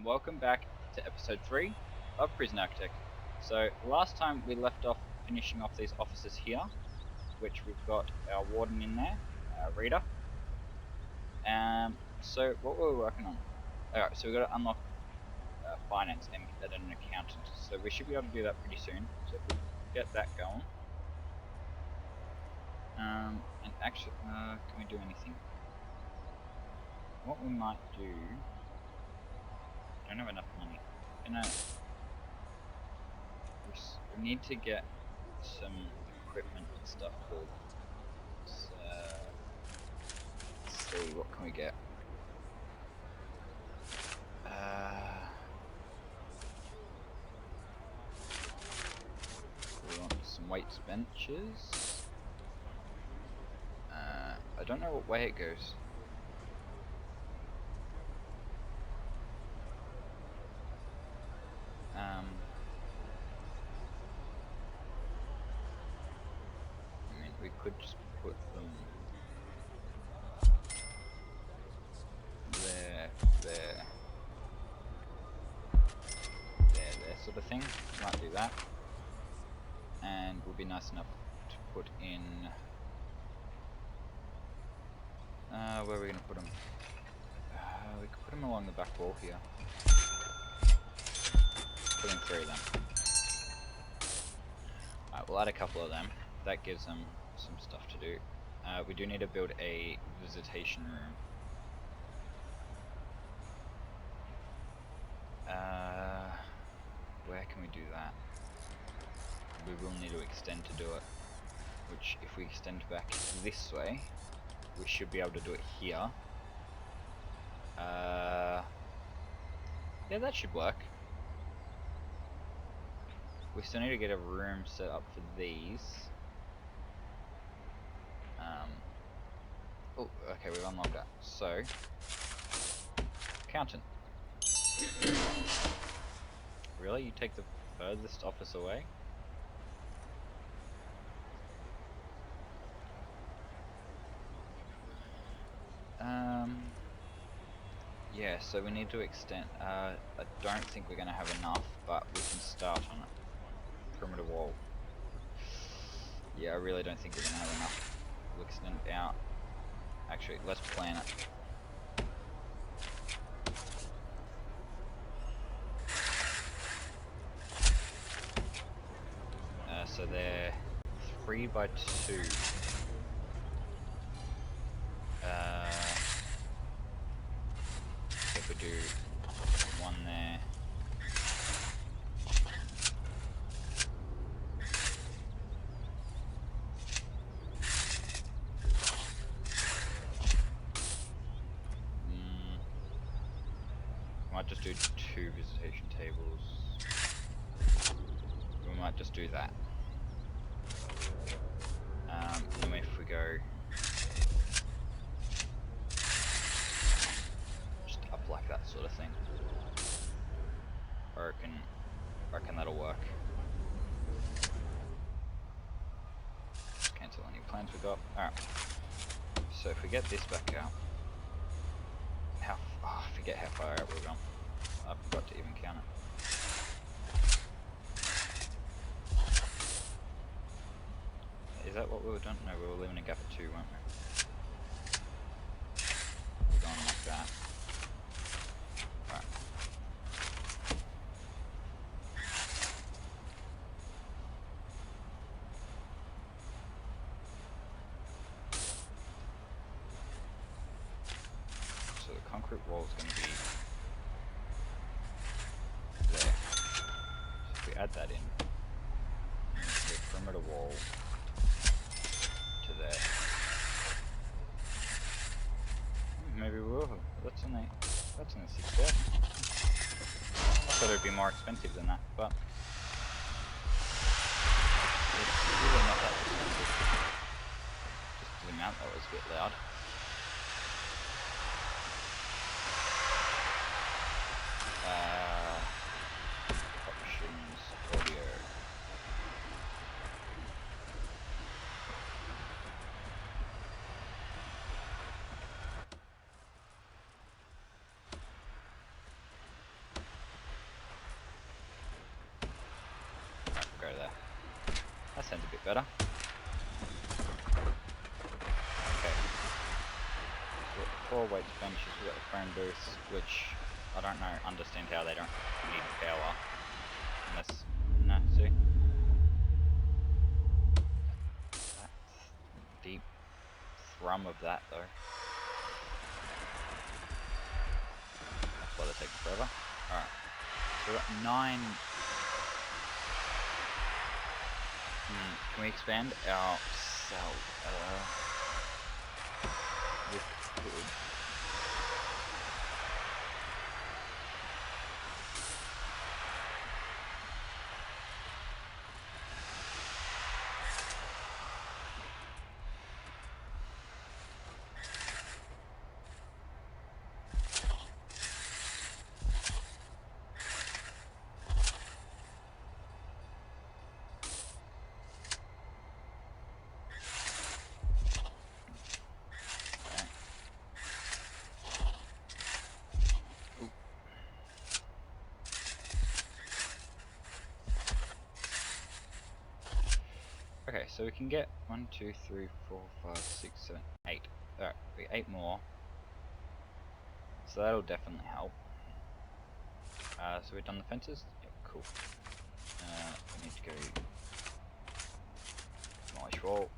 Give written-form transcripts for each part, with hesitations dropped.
and welcome back to episode 3 of Prison Architect. So, last time we left off finishing off these offices here, which we've got our warden in there, Rita. So, what were we working on? Alright, so we've got to unlock finance and get an accountant. So, we should be able to do that pretty soon. So, if we get that going. And actually, can we do anything? What we might do. I don't have enough money. We need to get some equipment and stuff built. So, let's see, what can we get? We want some weights benches. I don't know what way it goes. I mean, we could just put them there, sort of thing. Might do that, and will be nice enough to put in. Where are we gonna put them? We could put them along the back wall here. Put in 3 of them. Alright, we'll add a couple of them. That gives them some stuff to do. We do need to build a visitation room. Where can we do that? We will need to extend to do it. Which, if we extend back this way, we should be able to do it here. Yeah, that should work. We still need to get a room set up for these. Oh, okay, we've unlocked that. So, accountant. Really? You take the furthest office away? Yeah, so we need to extend. I don't think we're going to have enough, but we can start on it. Perimeter wall. Yeah, I really don't think we're going to have enough. We'll extend it out. Actually, let's plan it. So they're 3 by 2. If we do 1 there. Might just do 2 visitation tables. We might just do that. And if we go just up like that sort of thing, I reckon that'll work. Just cancel any plans we got. Alright. So if we get this back out, I forget how far out we're gone. I forgot to even count it. Is that what we were doing? No, we were leaving a gap of 2, weren't we? We're going like that. Right. So the concrete wall is going to be there. So if we add that in, the perimeter wall to there. Maybe we will. That's only 6,000. I thought it'd be more expensive than that, but it's really not that expensive. Just the amount that was a bit loud. Options, audio. sounds a bit better. Okay. So we've got the 4 weights benches, we've got the phone booths, which I don't know, understand how they don't need power. Unless, no, see? That deep thrum of that though. That's why they're taking forever. Alright. So we've got 9. Can we expand our cell? We could. Okay, so we can get 1, 2, 3, 4, 5, 6, 7, 8. Alright, we 8 more. So that'll definitely help. So we've done the fences? Yep, cool. We need to go demolish wall.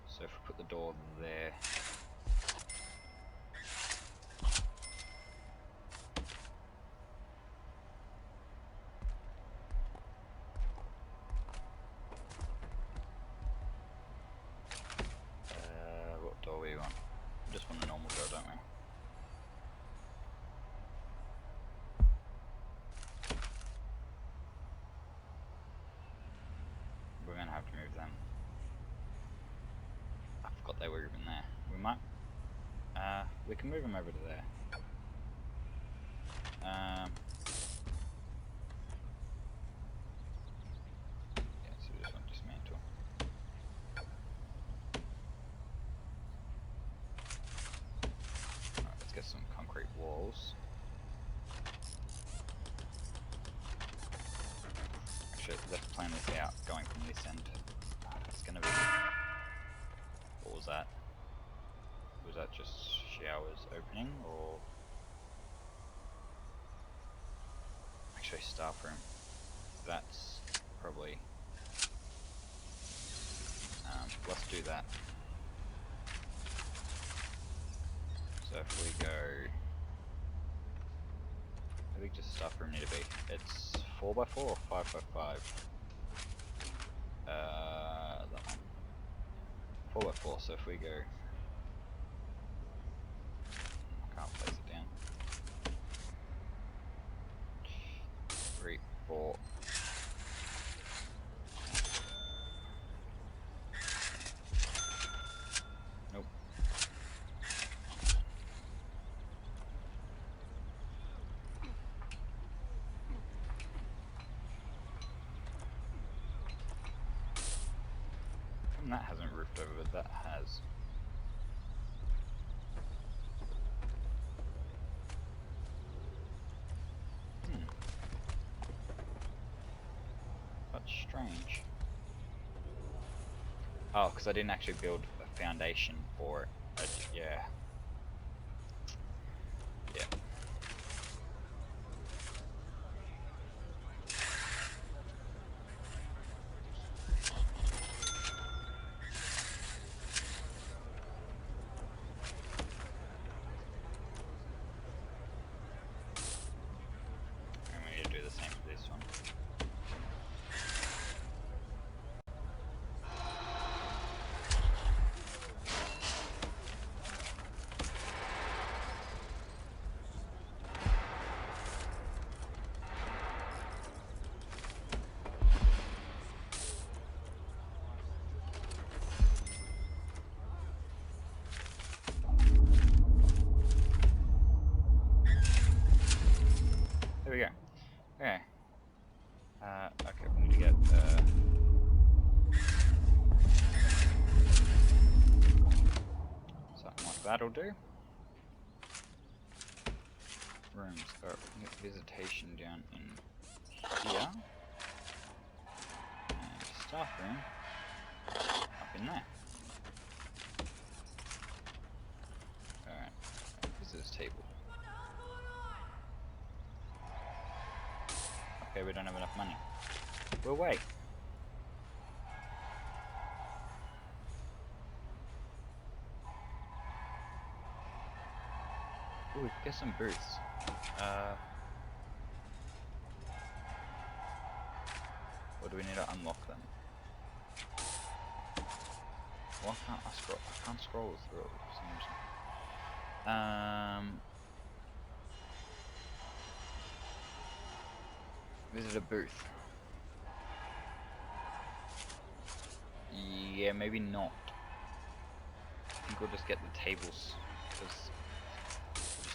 So if we put the door there. What door we want? We just want a normal door, don't we? We're gonna have to move them. I forgot they were even there. We might. We can move them over to there. Yeah, so we just want to dismantle. Alright, let's get some concrete walls. Actually, let's plan this out going from this end. It's gonna be. What was that? Was that just showers opening, or actually staff room? That's probably. Let's do that. So if we go, how big does staff room need to be? It's 4x4 or 5x5? That one. 4x4. So if we go. I can't place it down. 3, 4. Nope. And that hasn't roofed over, but that has. That's strange. Oh, because I didn't actually build a foundation for it. Yeah. Yeah. And we need to do the same for this one. There we go. Okay. Okay, we need to get something like that'll do. Room rooms. Alright, we can get visitation down in here. And staff room up in there. Alright, visitors table. Okay, we don't have enough money. We'll wait. Ooh, we can get some booths. Or do we need to unlock them? Why can't I scroll? I can't scroll through it for some reason. Visit a booth. Yeah, maybe not. I think we'll just get the tables, because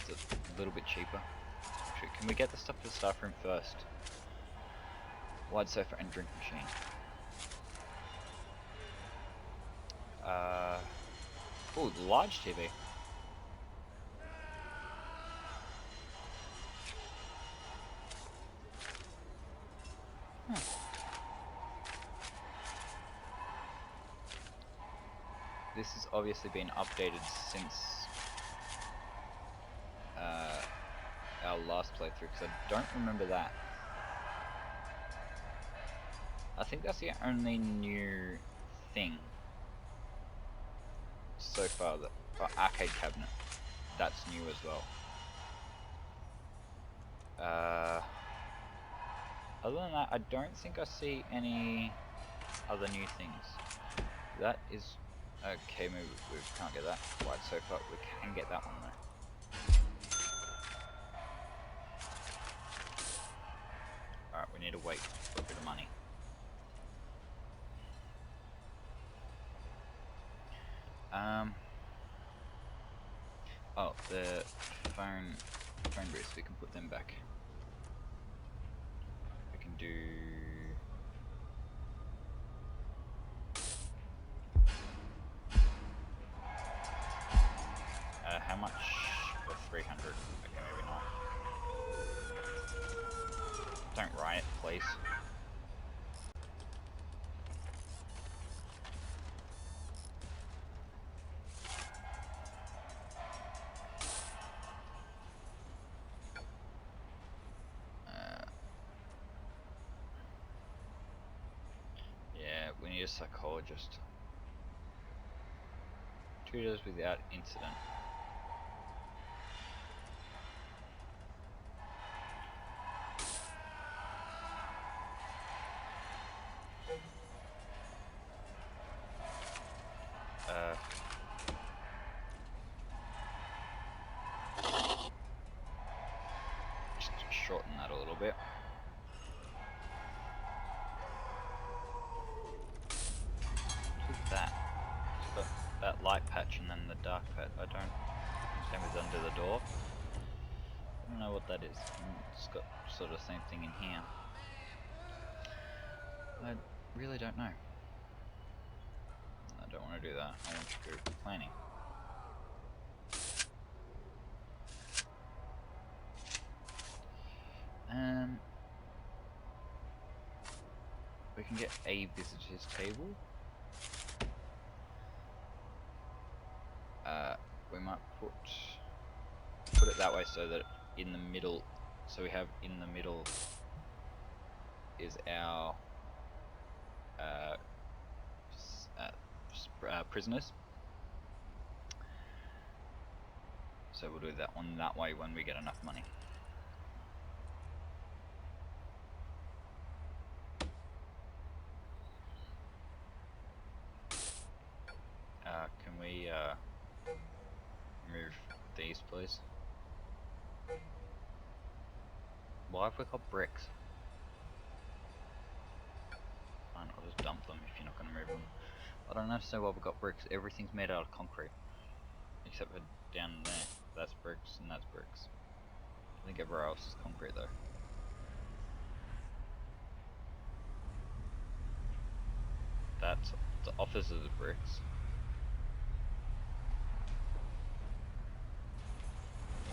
just a little bit cheaper. Actually, can we get the stuff for the staff room first? Wide sofa and drink machine. Oh, the large TV. Huh. This has obviously been updated since our last playthrough, because I don't remember that. I think that's the only new thing so far. That arcade cabinet, that's new as well. Other than that, I don't think I see any other new things. That is okay. Maybe we can't get that wide sofa. We can get that one though. Alright, we need to wait for a bit of money. Oh, the phone booths, we can put them back. We can do... how much for 300? Okay, maybe not. Don't riot, please. Yeah, we need a psychologist. Tutors without incident. Just shorten that a little bit. What's that? It's got that light patch and then the dark patch. I don't... Same as under the door. I don't know what that is. It's got sort of the same thing in here. I really don't know. I don't want to do that. I want to do planning. We can get a visitor's table. We might put it that way so that in the middle, so we have in the middle is our prisoners. So we'll do that one that way when we get enough money. Can we move these, please? Why have we got bricks? Fine, I'll just dump them if you're not going to move them. I don't understand why we've got bricks. Everything's made out of concrete. Except for down there. That's bricks and that's bricks. I think everywhere else is concrete though. That's the office of the bricks.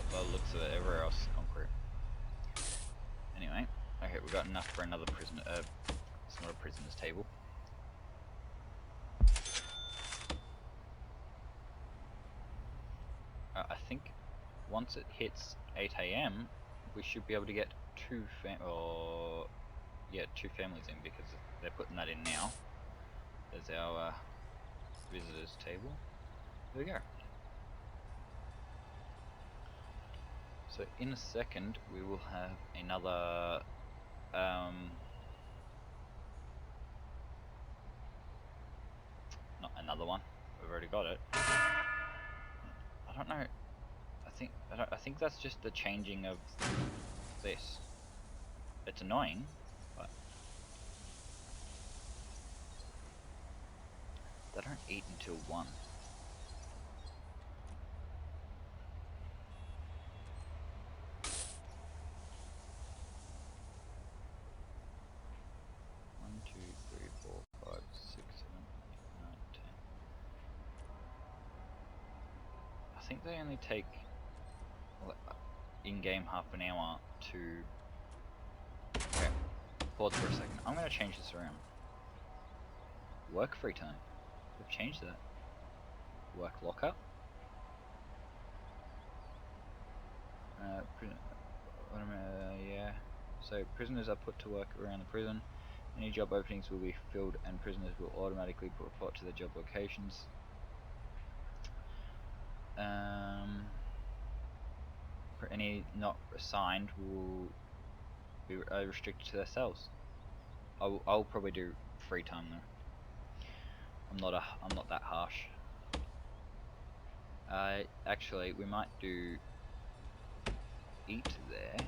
By the looks of it, everywhere else is concrete. Okay, we got enough for another prisoner. It's not a prisoner's table. I think once it hits 8 AM, we should be able to get two families in, because they're putting that in now. There's our visitors table. There we go. So in a second we will have another not another one. We've already got it. I don't know. I think that's just the changing of this. It's annoying, but they don't eat until 1. 1, 2, 3, 4, 5, 6, 7, 8, 9, 10. I think they only take in-game half an hour to... Okay, pause for a second. I'm going to change this around. Work free time. We've changed that. Work lockup. Yeah. So prisoners are put to work around the prison. Any job openings will be filled and prisoners will automatically report to their job locations. For any not assigned will be restricted to their cells. I'll probably do free time though. I'm not that harsh. Actually, we might do eat there.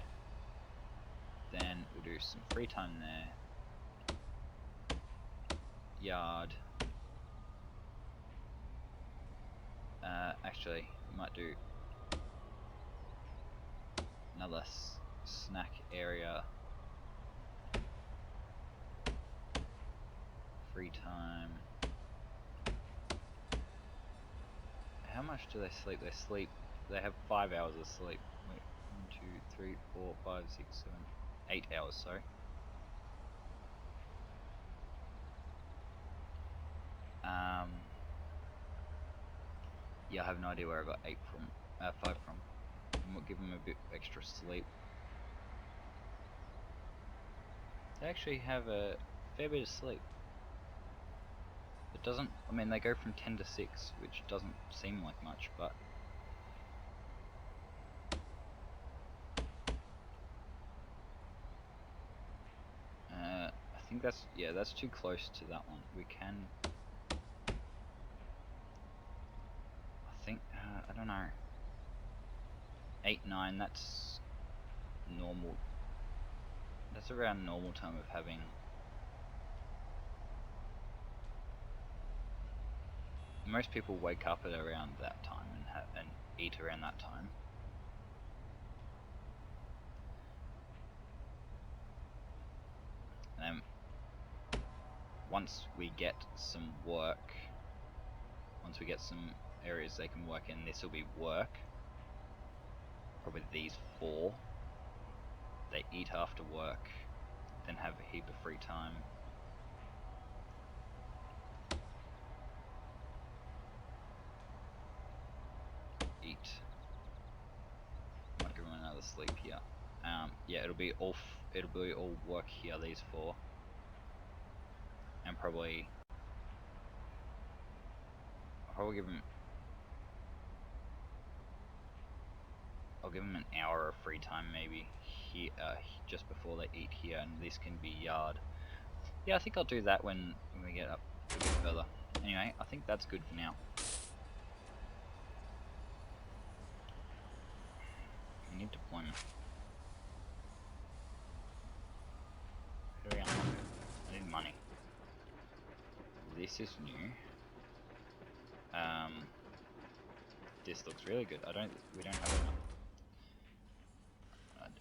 Then we'll do some free time there. Yard. Actually, we might do another snack area. Free time. How much do they sleep? They have 5 hours of sleep. Wait, 1, 2, 3, 4, 5, 6, 7, 8 hours, sorry. Yeah, I have no idea where I got 5 from. We'll give them a bit extra sleep. They actually have a fair bit of sleep. It doesn't, I mean, they go from 10 to 6, which doesn't seem like much, but I think that's too close to that one. We can, I think, I don't know, 8, 9, that's normal. That's around normal time of having. Most people wake up at around that time and eat around that time. And then once we get some work, once we get some areas they can work in, this will be work. Probably these 4. They eat after work, then have a heap of free time. Eat. Might give them another sleep here. Yeah, it'll be all work here. These 4, and probably I'll give them. I'll give them an hour of free time maybe here, just before they eat here, and this can be yard. Yeah, I think I'll do that when we get up a bit further. Anyway, I think that's good for now. We need deployment. How do we unlock it? I need money. This is new. This looks really good. We don't have enough.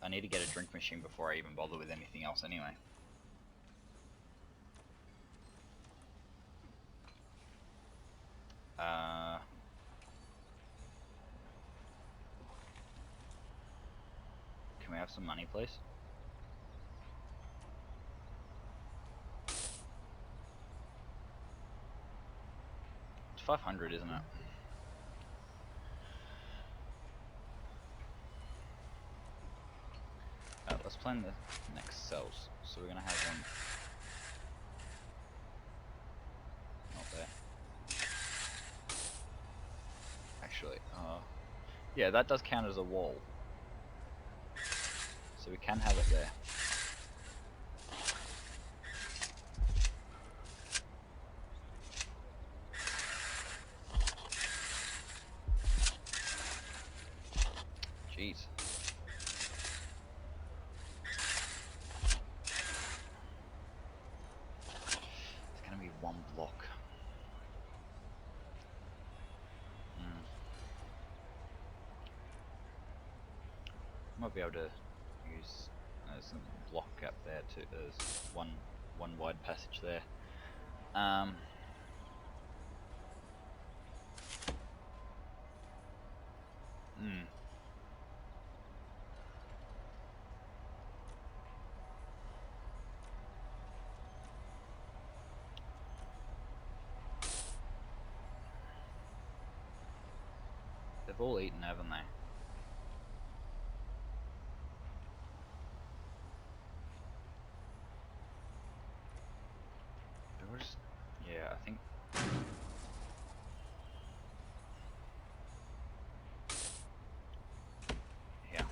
I need to get a drink machine before I even bother with anything else anyway. Can we have some money, please? 500, isn't it? Let's plan the next cells. So we're gonna have one. Not there. Actually, yeah, that does count as a wall. So we can have it there. Jeez. It's gonna be one block. Might be able to use some block up there too. There's one wide passage there. They've all eaten, haven't they? Yeah, I think. Yeah,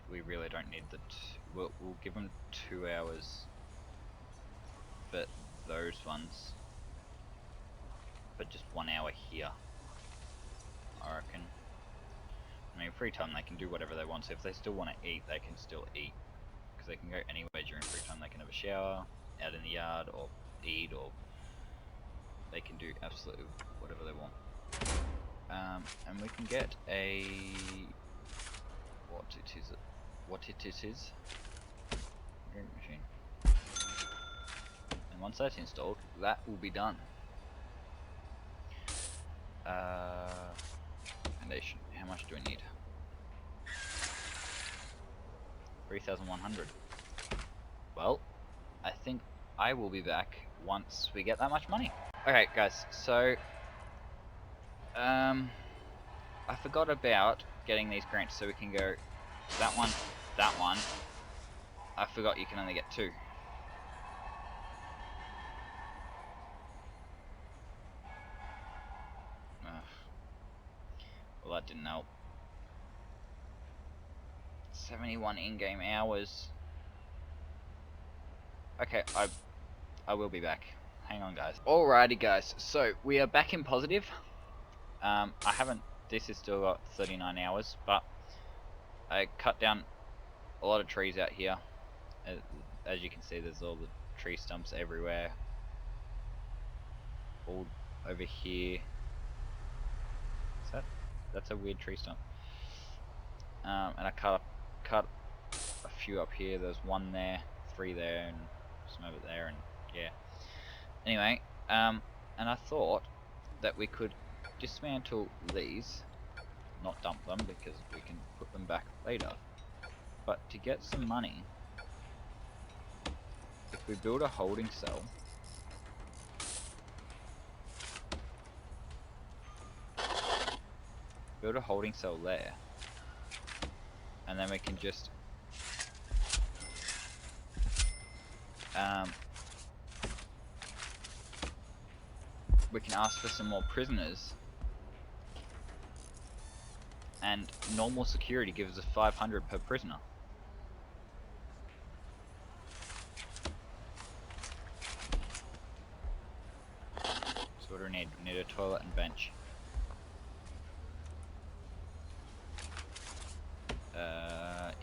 we really don't need the. We'll give them 2 hours. But those ones. But just 1 hour here. I reckon. I mean, free time they can do whatever they want. So if they still want to eat, they can still eat. Because they can go anywhere during free time. They can have a shower out in the yard, or eat, or they can do absolutely whatever they want. And we can get a what it is drink machine. And once that's installed, that will be done. Foundation. How much do we need? 3,100. Well, I think I will be back once we get that much money. Okay, guys. So, I forgot about getting these grants, so we can go that one, that one. I forgot you can only get 2. Well, that didn't help. 71 in-game hours. Okay, I will be back. Hang on, guys. Alrighty, guys. So we are back in positive. I haven't. This has still got 39 hours, but I cut down a lot of trees out here. As you can see, there's all the tree stumps everywhere. All over here. That's a weird tree stump. And I cut a few up here. There's 1 there, 3 there, and some over there, and yeah. Anyway, and I thought that we could dismantle these, not dump them because we can put them back later. But to get some money, if we build a holding cell, there, and then we can just we can ask for some more prisoners, and normal security gives us 500 per prisoner. So what do we need? We need a toilet and bench.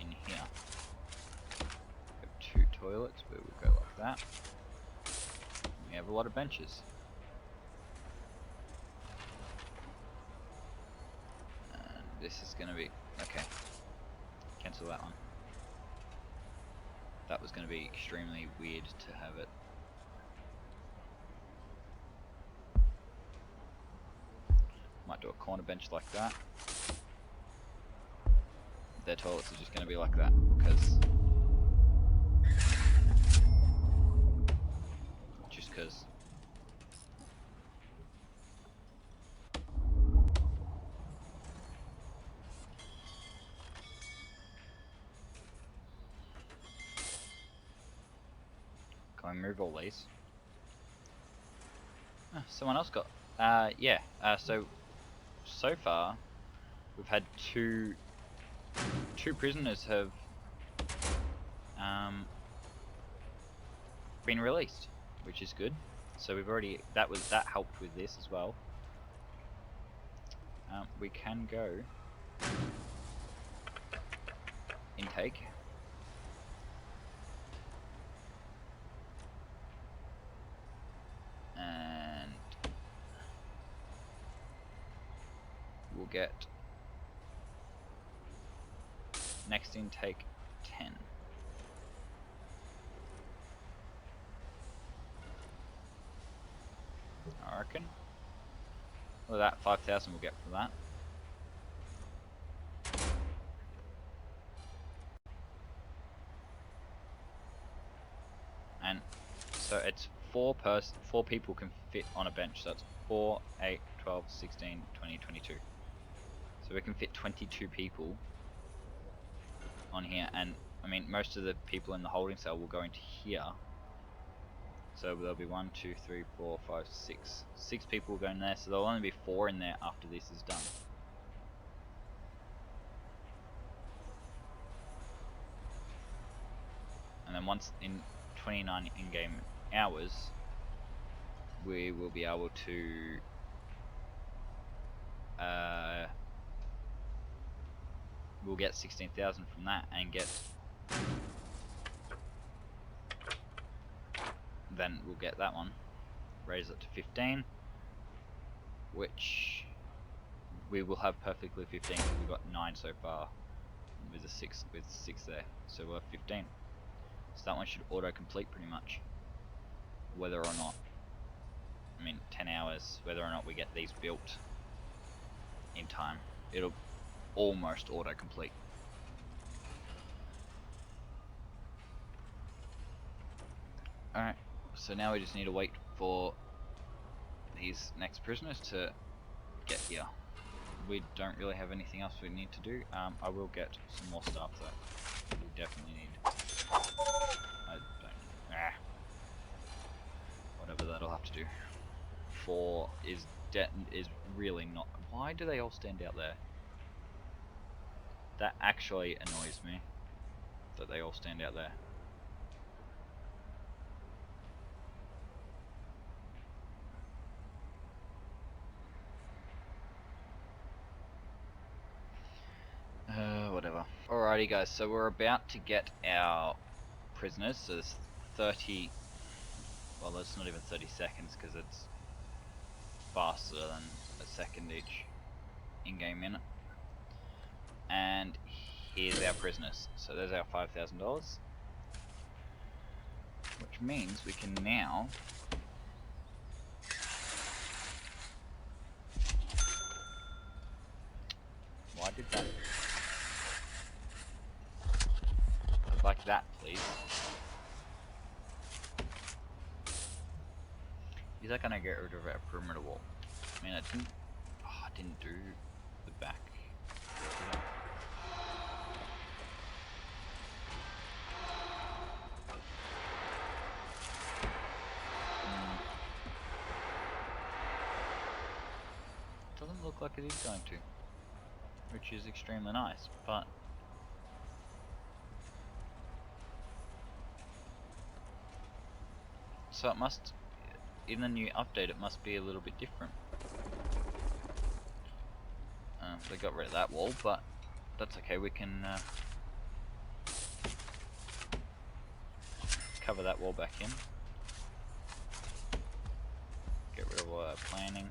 In here. We have 2 toilets, but we'll go like that. We have a lot of benches. And this is gonna be okay. Cancel that one. That was gonna be extremely weird to have it. Might do a corner bench like that. Their toilets are just going to be like that, because move all these. Someone else got. Yeah. So far, we've had two prisoners have been released, which is good. So we've already that helped with this as well. We can go intake. And we'll get next intake 10. I reckon. Well, that 5,000 we'll get for that. And so it's 4 people can fit on a bench. So that's 4, 8, 12, 16, 20, 22. So we can fit 22 people on here, and I mean most of the people in the holding cell will go into here. So there'll be 1, 2, 3, 4, 5, 6. 6 people will go in there, so there'll only be 4 in there after this is done. And then once in 29 in-game hours, we will be able to we'll get 16,000 from that, and then we'll get that one, raise it to 15, which we will have perfectly 15 because we've got 9 so far with the 6 there, so we'll have 15. So that one should auto complete pretty much, whether or not, I mean 10 hours, whether or not we get these built in time, it'll almost auto complete. Alright, so now we just need to wait for these next prisoners to get here. We don't really have anything else we need to do. I will get some more staff though. We definitely need. I don't. Whatever, that'll have to do. 4 is really not. Why do they all stand out there? That actually annoys me. That they all stand out there. Whatever. Alrighty guys, so we're about to get our prisoners, so there's 30, well that's not even 30 seconds because it's faster than a second each in-game minute. And here's our prisoners, so there's our $5,000, which means we can now why did that? I'd like that, please. Is that gonna get rid of our perimeter wall? I mean, I didn't do the back. Doesn't look like it is going to, which is extremely nice, but so it must, in the new update, it must be a little bit different. They got rid of that wall, but that's okay. We can cover that wall back in. Get rid of all our planning.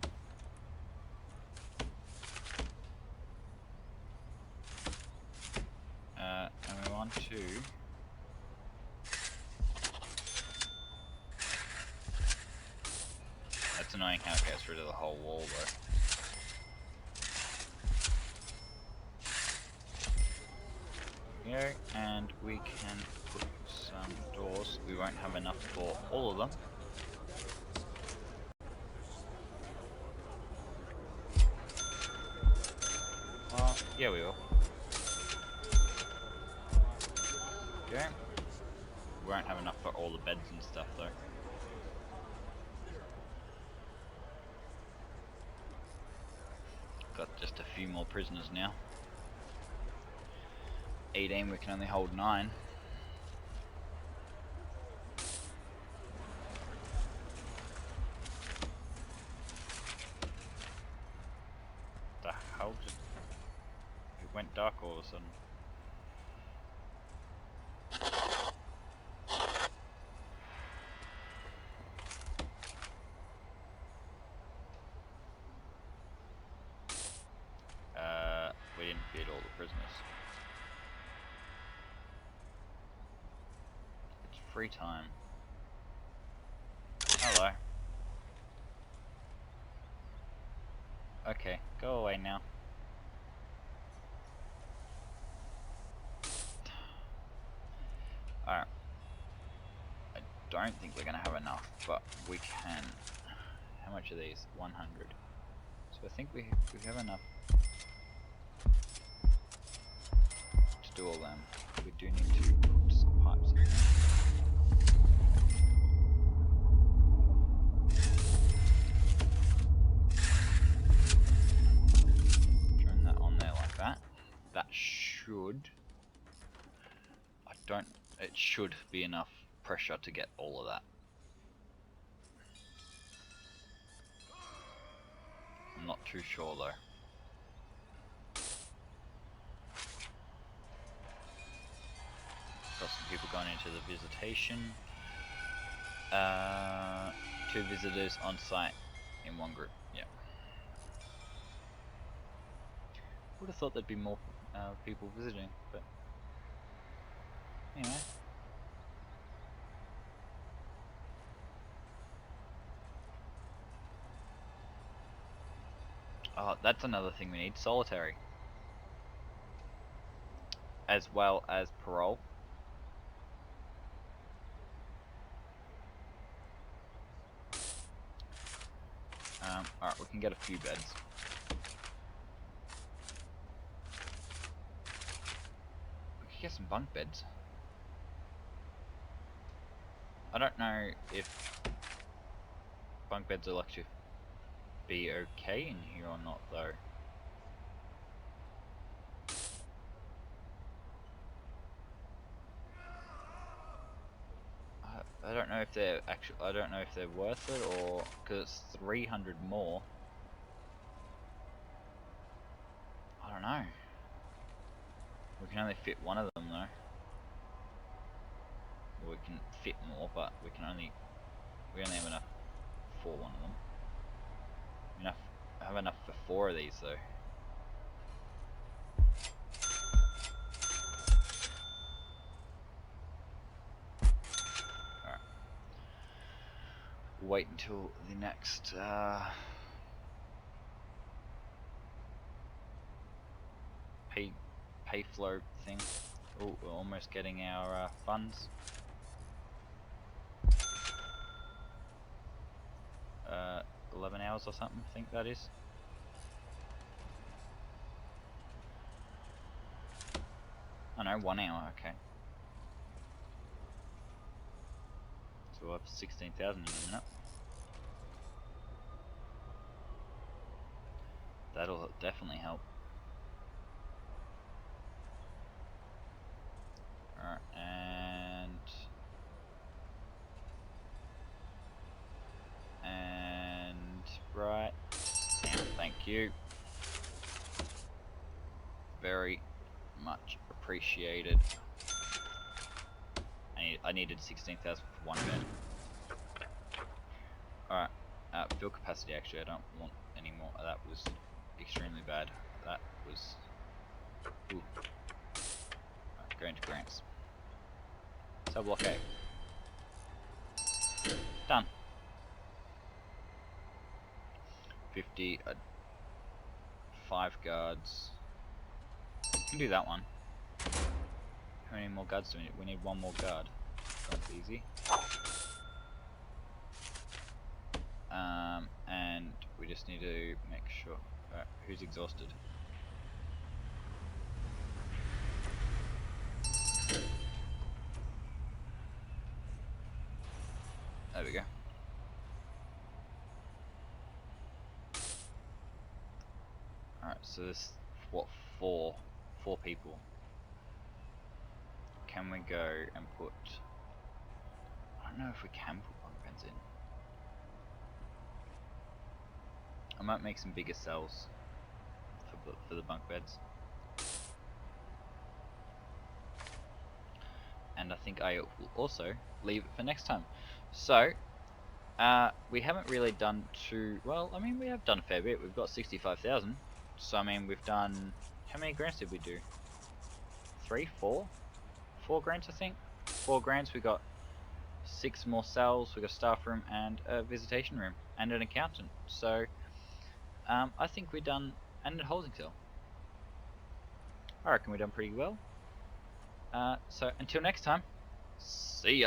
And we want to that's annoying how it gets rid of the whole wall though. Go, and we can put some doors. We won't have enough for all of them. Yeah, we will. Okay. We won't have enough for all the beds and stuff though. Got just a few more prisoners now. 18, we can only hold 9. The hell did it went dark all of a sudden? We didn't feed all the prisoners. It's free time. Hello. Okay, go away now. Alright. I don't think we're gonna have enough, but we can. How much are these? 100. So I think we have enough to do all them. We do need to put some pipes in there. Turn that on there like that. That should... It should be enough pressure to get all of that. I'm not too sure though. Got some people going into the visitation. 2 visitors on site in one group. Yeah. Would have thought there'd be more people visiting, but anyway. Oh, that's another thing we need. Solitary. As well as parole. Alright, we can get a few beds. We could get some bunk beds. I don't know if bunk beds are like to be okay in here or not though. I don't know if they're actually. I don't know if they're worth it or because it's 300 more. I don't know. We can only fit one of them though. Well, we can fit more, but we only have enough for one of them. I have enough for 4 of these though. Alright. We'll wait until the next pay flow thing. Oh, we're almost getting our funds. 11 hours or something, I think that is. Oh no, 1 hour, okay. So we'll have 16,000 in a minute. That'll definitely help. Alright, and right now, thank you. Very much appreciated. I needed 16,000 for 1 bed. Alright, fill capacity actually, I don't want any more. That was extremely bad. That was... Ooh. Right, go into grants. Sub-block A. Done. 50, 5 guards. We can do that one. How many more guards do we need? We need 1 more guard. That's easy. And we just need to make sure. Who's exhausted? There we go. Alright, so there's, what, four people. Can we go and put... I don't know if we can put bunk beds in. I might make some bigger cells for the bunk beds. And I think I will also leave it for next time. So, we haven't really done too well. I mean, we have done a fair bit. We've got 65,000. So I mean, we've done, how many grants did we do? 3, 4? 4 grants, I think. 4 grants. We got 6 more cells. We got a staff room and a visitation room and an accountant. So I think we're done, and a holding cell. I reckon we've done pretty well. So until next time, see ya.